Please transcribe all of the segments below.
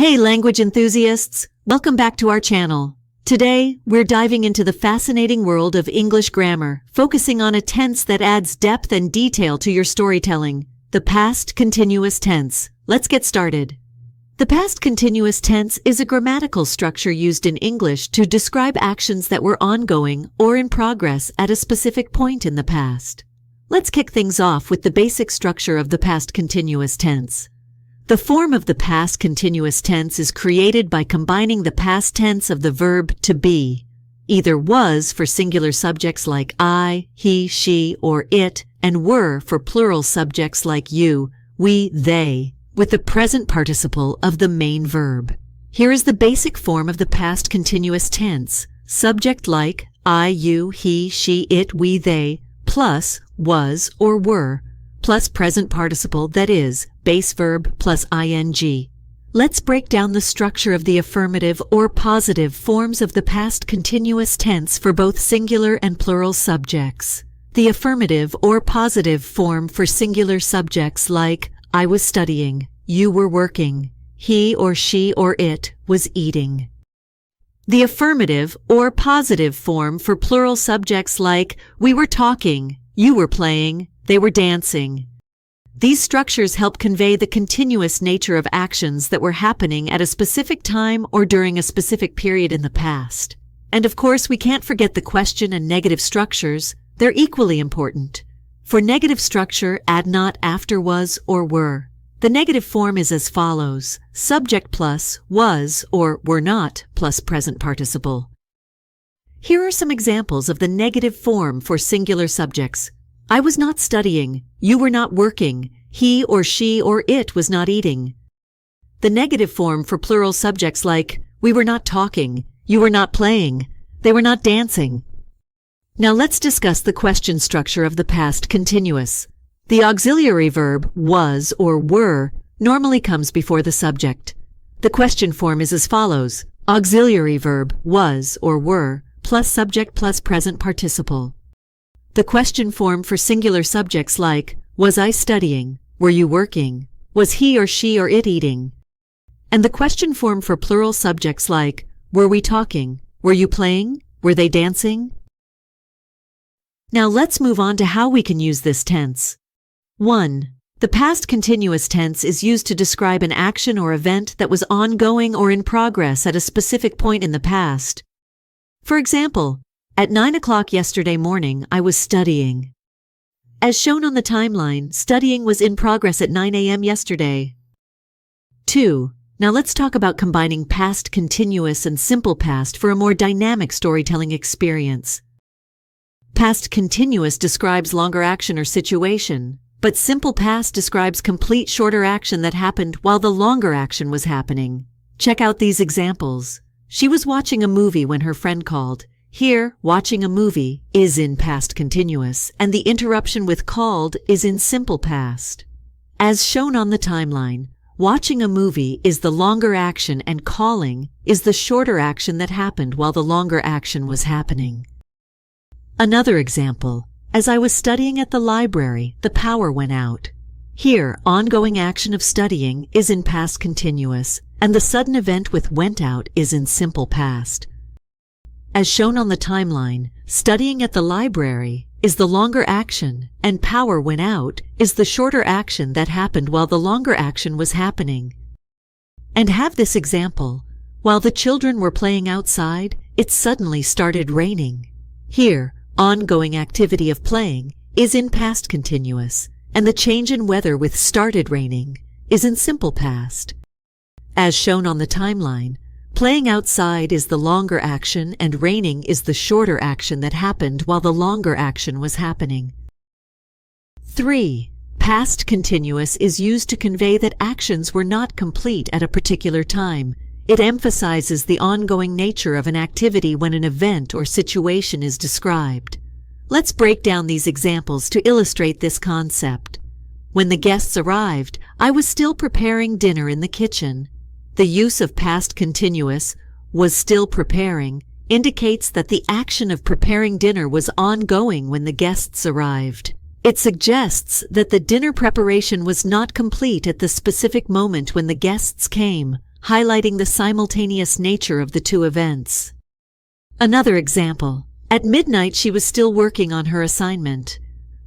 Hey language enthusiasts, welcome back to our channel. Today, we're diving into the fascinating world of English grammar, focusing on a tense that adds depth and detail to your storytelling, the past continuous tense. Let's get started. The past continuous tense is a grammatical structure used in English to describe actions that were ongoing or in progress at a specific point in the past. Let's kick things off with the basic structure of the past continuous tense. The form of the past continuous tense is created by combining the past tense of the verb to be, either was for singular subjects like I, he, she, or it, and were for plural subjects like you, we, they, with the present participle of the main verb. Here is the basic form of the past continuous tense, subject like I, you, he, she, it, we, they, plus was or were, plus present participle that is, base verb plus ing. Let's break down the structure of the affirmative or positive forms of the past continuous tense for both singular and plural subjects. The affirmative or positive form for singular subjects like I was studying, you were working, he or she or it was eating. The affirmative or positive form for plural subjects like we were talking, you were playing, they were dancing. These structures help convey the continuous nature of actions that were happening at a specific time or during a specific period in the past. And of course, we can't forget the question and negative structures. They're equally important. For negative structure, add not after was or were. The negative form is as follows: subject plus was or were not plus present participle. Here are some examples of the negative form for singular subjects. I was not studying, you were not working, he or she or it was not eating. The negative form for plural subjects like we were not talking, you were not playing, they were not dancing. Now let's discuss the question structure of the past continuous. The auxiliary verb was or were normally comes before the subject. The question form is as follows: auxiliary verb was or were plus subject plus present participle. The question form for singular subjects like was I studying, were you working, was he or she or it eating. And the question form for plural subjects like were we talking, were you playing, were they dancing. Now let's move on to how we can use this tense. 1. The past continuous tense is used to describe an action or event that was ongoing or in progress at a specific point in the past. For example, at 9 o'clock yesterday morning, I was studying. As shown on the timeline, studying was in progress at 9 a.m. yesterday. 2. Now let's talk about combining past continuous and simple past for a more dynamic storytelling experience. Past continuous describes longer action or situation, but simple past describes complete shorter action that happened while the longer action was happening. Check out these examples. She was watching a movie when her friend called. Here, watching a movie is in past continuous, and the interruption with called is in simple past. As shown on the timeline, watching a movie is the longer action and calling is the shorter action that happened while the longer action was happening. Another example, as I was studying at the library, the power went out. Here, ongoing action of studying is in past continuous, and the sudden event with went out is in simple past. As shown on the timeline, studying at the library is the longer action, and power went out is the shorter action that happened while the longer action was happening. And have this example, while the children were playing outside, it suddenly started raining. Here, ongoing activity of playing is in past continuous, and the change in weather with started raining is in simple past. As shown on the timeline, playing outside is the longer action and raining is the shorter action that happened while the longer action was happening. 3. Past continuous is used to convey that actions were not complete at a particular time. It emphasizes the ongoing nature of an activity when an event or situation is described. Let's break down these examples to illustrate this concept. When the guests arrived, I was still preparing dinner in the kitchen. The use of past continuous, was still preparing, indicates that the action of preparing dinner was ongoing when the guests arrived. It suggests that the dinner preparation was not complete at the specific moment when the guests came. highlighting the simultaneous nature of the two events. Another example. At midnight she was still working on her assignment.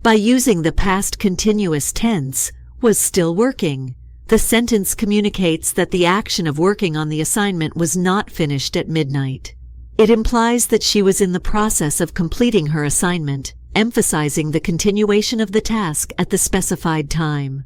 By using the past continuous tense, was still working, the sentence communicates that the action of working on the assignment was not finished at midnight. It implies that she was in the process of completing her assignment, emphasizing the continuation of the task at the specified time.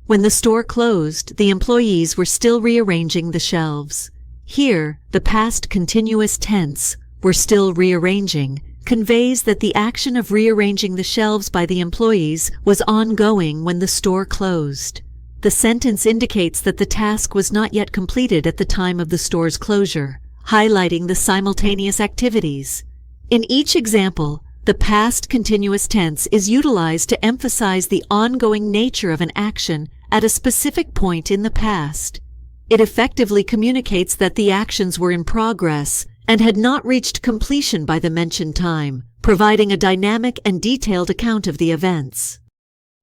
When the store closed, the employees were still rearranging the shelves. Here, the past continuous tense, were still rearranging, conveys that the action of rearranging the shelves by the employees was ongoing when the store closed. The sentence indicates that the task was not yet completed at the time of the store's closure, highlighting the simultaneous activities. In each example, the past continuous tense is utilized to emphasize the ongoing nature of an action at a specific point in the past. It effectively communicates that the actions were in progress and had not reached completion by the mentioned time, providing a dynamic and detailed account of the events.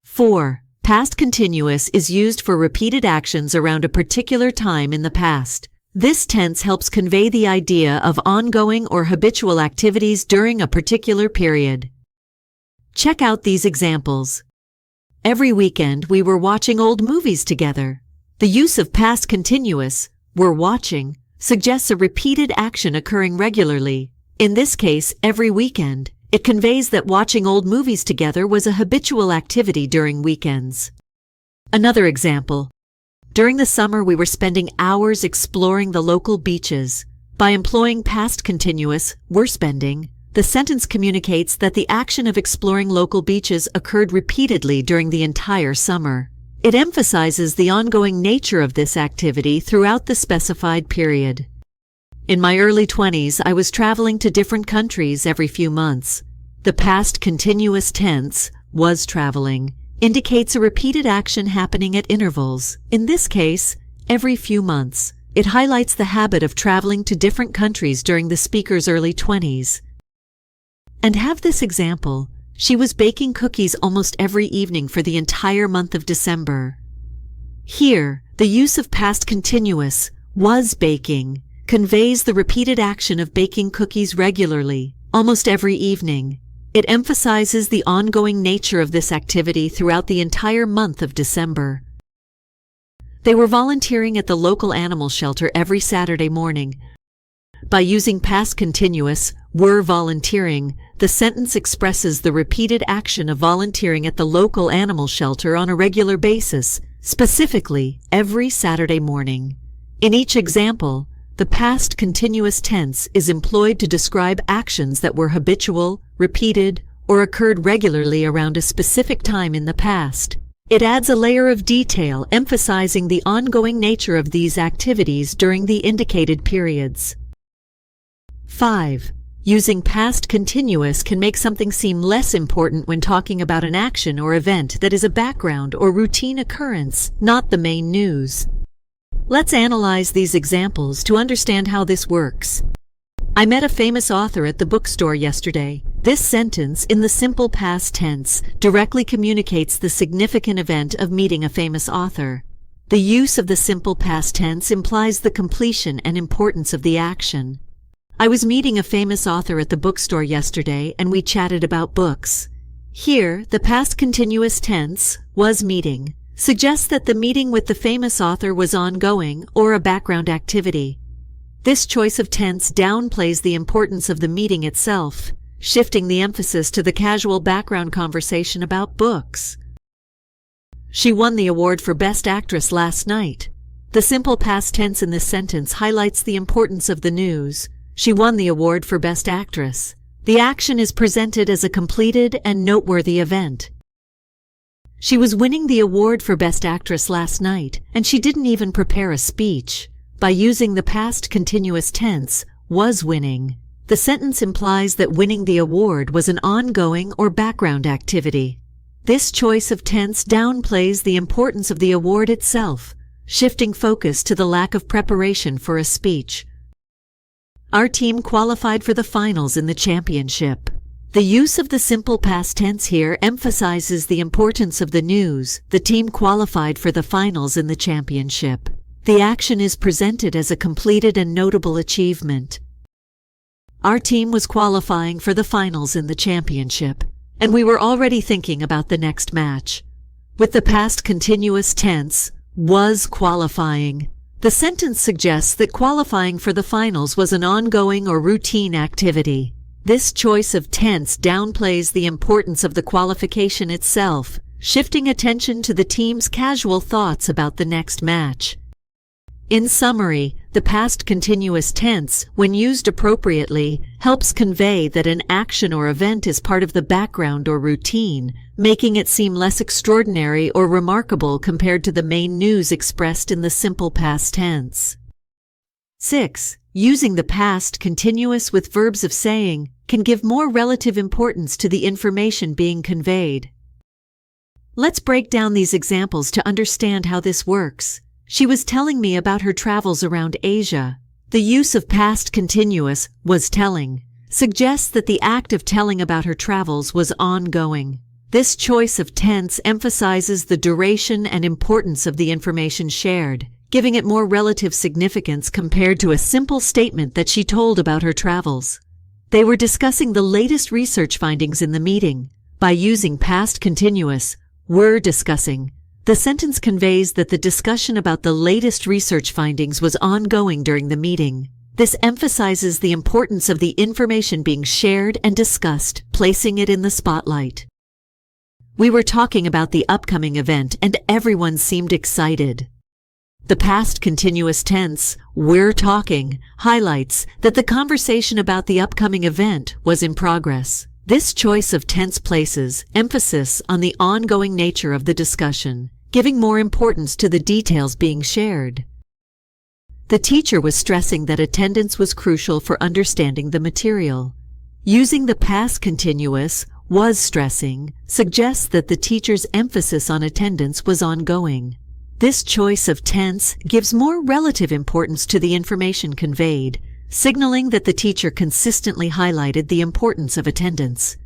4. Past continuous is used for repeated actions around a particular time in the past. This tense helps convey the idea of ongoing or habitual activities during a particular period. Check out these examples. Every weekend we were watching old movies together. The use of past continuous, were watching, suggests a repeated action occurring regularly. In this case, every weekend. It conveys that watching old movies together was a habitual activity during weekends. Another example. During the summer we were spending hours exploring the local beaches. By employing past continuous, were spending, the sentence communicates that the action of exploring local beaches occurred repeatedly during the entire summer. It emphasizes the ongoing nature of this activity throughout the specified period. In my early 20s, I was traveling to different countries every few months. The past continuous tense, was traveling, indicates a repeated action happening at intervals. In this case, every few months. It highlights the habit of traveling to different countries during the speaker's early 20s. And have this example. She was baking cookies almost every evening for the entire month of December. Here, the use of past continuous, was baking, conveys the repeated action of baking cookies regularly, almost every evening. It emphasizes the ongoing nature of this activity throughout the entire month of December. They were volunteering at the local animal shelter every Saturday morning. By using past continuous, were volunteering, the sentence expresses the repeated action of volunteering at the local animal shelter on a regular basis, specifically every Saturday morning. In each example, the past continuous tense is employed to describe actions that were habitual, repeated, or occurred regularly around a specific time in the past. It adds a layer of detail emphasizing the ongoing nature of these activities during the indicated periods. 5. Using past continuous can make something seem less important when talking about an action or event that is a background or routine occurrence, not the main news. Let's analyze these examples to understand how this works. I met a famous author at the bookstore yesterday. This sentence, in the simple past tense, directly communicates the significant event of meeting a famous author. The use of the simple past tense implies the completion and importance of the action. I was meeting a famous author at the bookstore yesterday and we chatted about books. Here, the past continuous tense, was meeting, suggests that the meeting with the famous author was ongoing or a background activity. This choice of tense downplays the importance of the meeting itself, shifting the emphasis to the casual background conversation about books. She won the award for Best Actress last night. The simple past tense in this sentence highlights the importance of the news. She won the award for Best Actress. The action is presented as a completed and noteworthy event. She was winning the award for Best Actress last night, and she didn't even prepare a speech. By using the past continuous tense, was winning, the sentence implies that winning the award was an ongoing or background activity. This choice of tense downplays the importance of the award itself, shifting focus to the lack of preparation for a speech. Our team qualified for the finals in the championship. The use of the simple past tense here emphasizes the importance of the news. The team qualified for the finals in the championship. The action is presented as a completed and notable achievement. Our team was qualifying for the finals in the championship, and we were already thinking about the next match. With the past continuous tense, was qualifying. The sentence suggests that qualifying for the finals was an ongoing or routine activity. This choice of tense downplays the importance of the qualification itself, shifting attention to the team's casual thoughts about the next match. In summary, the past continuous tense, when used appropriately, helps convey that an action or event is part of the background or routine, making it seem less extraordinary or remarkable compared to the main news expressed in the simple past tense. 6. Using the past continuous with verbs of saying can give more relative importance to the information being conveyed. Let's break down these examples to understand how this works. She was telling me about her travels around Asia. The use of past continuous, was telling, suggests that the act of telling about her travels was ongoing. This choice of tense emphasizes the duration and importance of the information shared, giving it more relative significance compared to a simple statement that she told about her travels. They were discussing the latest research findings in the meeting. By using past continuous, were discussing, the sentence conveys that the discussion about the latest research findings was ongoing during the meeting. This emphasizes the importance of the information being shared and discussed, placing it in the spotlight. We were talking about the upcoming event and everyone seemed excited. The past continuous tense, we're talking, highlights that the conversation about the upcoming event was in progress. This choice of tense places emphasis on the ongoing nature of the discussion, giving more importance to the details being shared. The teacher was stressing that attendance was crucial for understanding the material. Using the past continuous, was stressing, suggests that the teacher's emphasis on attendance was ongoing. This choice of tense gives more relative importance to the information conveyed, signaling that the teacher consistently highlighted the importance of attendance.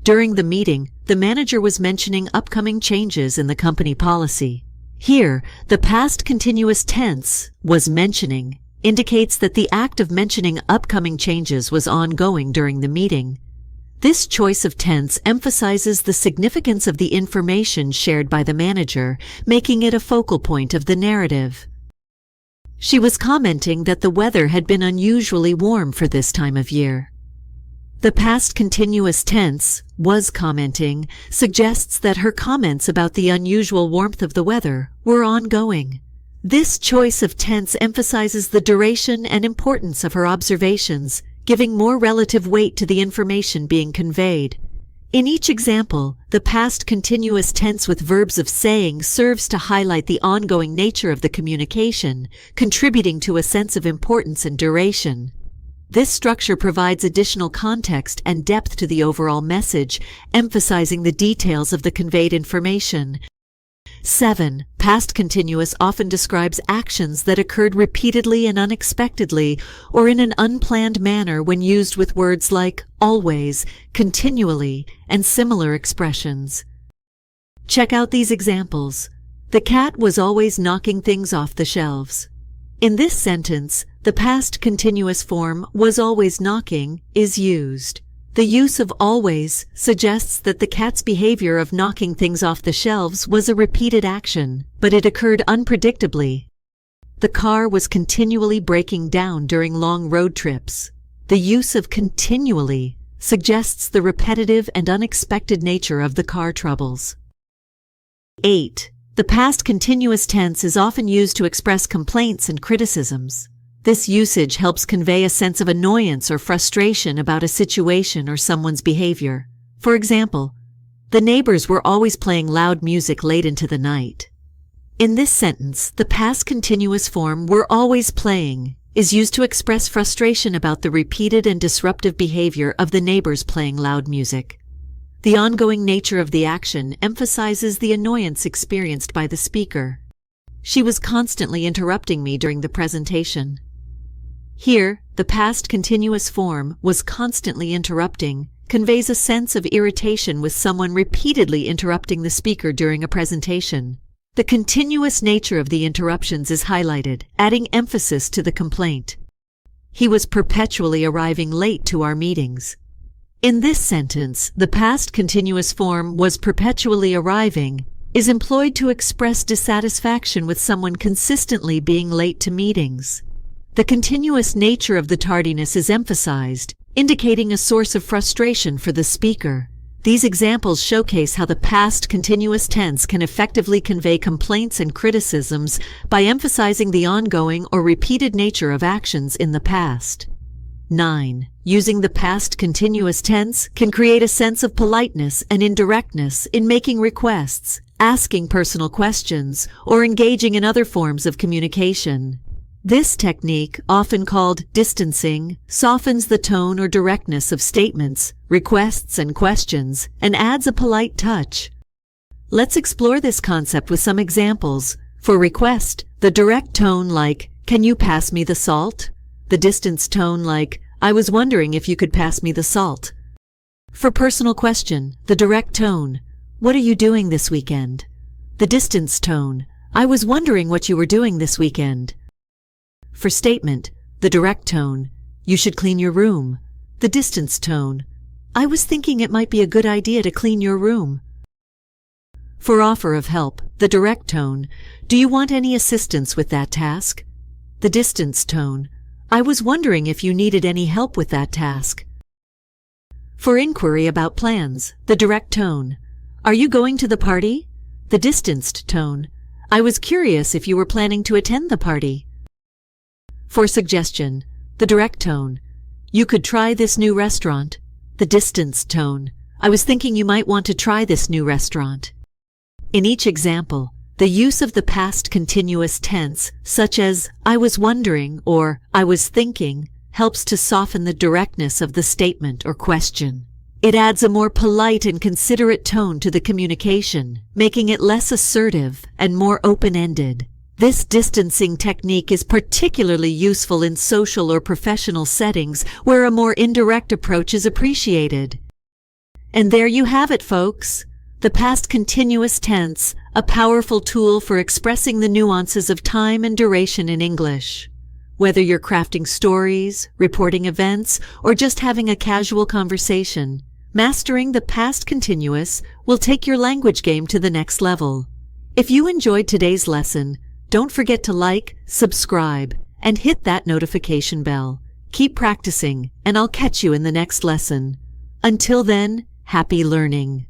During the meeting, the manager was mentioning upcoming changes in the company policy. Here, the past continuous tense, was mentioning, indicates that the act of mentioning upcoming changes was ongoing during the meeting. This choice of tense emphasizes the significance of the information shared by the manager, making it a focal point of the narrative. She was commenting that the weather had been unusually warm for this time of year. The past continuous tense, was commenting, suggests that her comments about the unusual warmth of the weather were ongoing. This choice of tense emphasizes the duration and importance of her observations, giving more relative weight to the information being conveyed. In each example, the past continuous tense with verbs of saying serves to highlight the ongoing nature of the communication, contributing to a sense of importance and duration. This structure provides additional context and depth to the overall message, emphasizing the details of the conveyed information. 7. Past continuous often describes actions that occurred repeatedly and unexpectedly, or in an unplanned manner when used with words like always, continually, and similar expressions. Check out these examples. The cat was always knocking things off the shelves. In this sentence, the past continuous form was always knocking is used. The use of always suggests that the cat's behavior of knocking things off the shelves was a repeated action, but it occurred unpredictably. The car was continually breaking down during long road trips. The use of continually suggests the repetitive and unexpected nature of the car troubles. 8. The past continuous tense is often used to express complaints and criticisms. This usage helps convey a sense of annoyance or frustration about a situation or someone's behavior. For example, the neighbors were always playing loud music late into the night. In this sentence, the past continuous form were always playing is used to express frustration about the repeated and disruptive behavior of the neighbors playing loud music. The ongoing nature of the action emphasizes the annoyance experienced by the speaker. She was constantly interrupting me during the presentation. Here, the past continuous form was constantly interrupting, conveys a sense of irritation with someone repeatedly interrupting the speaker during a presentation. The continuous nature of the interruptions is highlighted, adding emphasis to the complaint. He was perpetually arriving late to our meetings. In this sentence, the past continuous form was perpetually arriving is employed to express dissatisfaction with someone consistently being late to meetings. The continuous nature of the tardiness is emphasized, indicating a source of frustration for the speaker. These examples showcase how the past continuous tense can effectively convey complaints and criticisms by emphasizing the ongoing or repeated nature of actions in the past. 9. Using the past continuous tense can create a sense of politeness and indirectness in making requests, asking personal questions, or engaging in other forms of communication. This technique, often called distancing, softens the tone or directness of statements, requests, and questions, and adds a polite touch. Let's explore this concept with some examples. For request, the direct tone like, "Can you pass me the salt?" The distance tone like, "I was wondering if you could pass me the salt." For personal question, the direct tone, "What are you doing this weekend?" The distance tone, "I was wondering what you were doing this weekend." For statement, the direct tone, "You should clean your room." The distance tone, "I was thinking it might be a good idea to clean your room." For offer of help, the direct tone, "Do you want any assistance with that task?" The distance tone, "I was wondering if you needed any help with that task." For inquiry about plans, the direct tone, "Are you going to the party?" The distanced tone, "I was curious if you were planning to attend the party." For suggestion, the direct tone, "You could try this new restaurant." The distanced tone, "I was thinking you might want to try this new restaurant." In each example, the use of the past continuous tense, such as "I was wondering" or "I was thinking," helps to soften the directness of the statement or question. It adds a more polite and considerate tone to the communication, making it less assertive and more open-ended. This distancing technique is particularly useful in social or professional settings where a more indirect approach is appreciated. And there you have it, folks. The past continuous tense, a powerful tool for expressing the nuances of time and duration in English. Whether you're crafting stories, reporting events, or just having a casual conversation, mastering the past continuous will take your language game to the next level. If you enjoyed today's lesson, don't forget to like, subscribe, and hit that notification bell. Keep practicing, and I'll catch you in the next lesson. Until then, happy learning.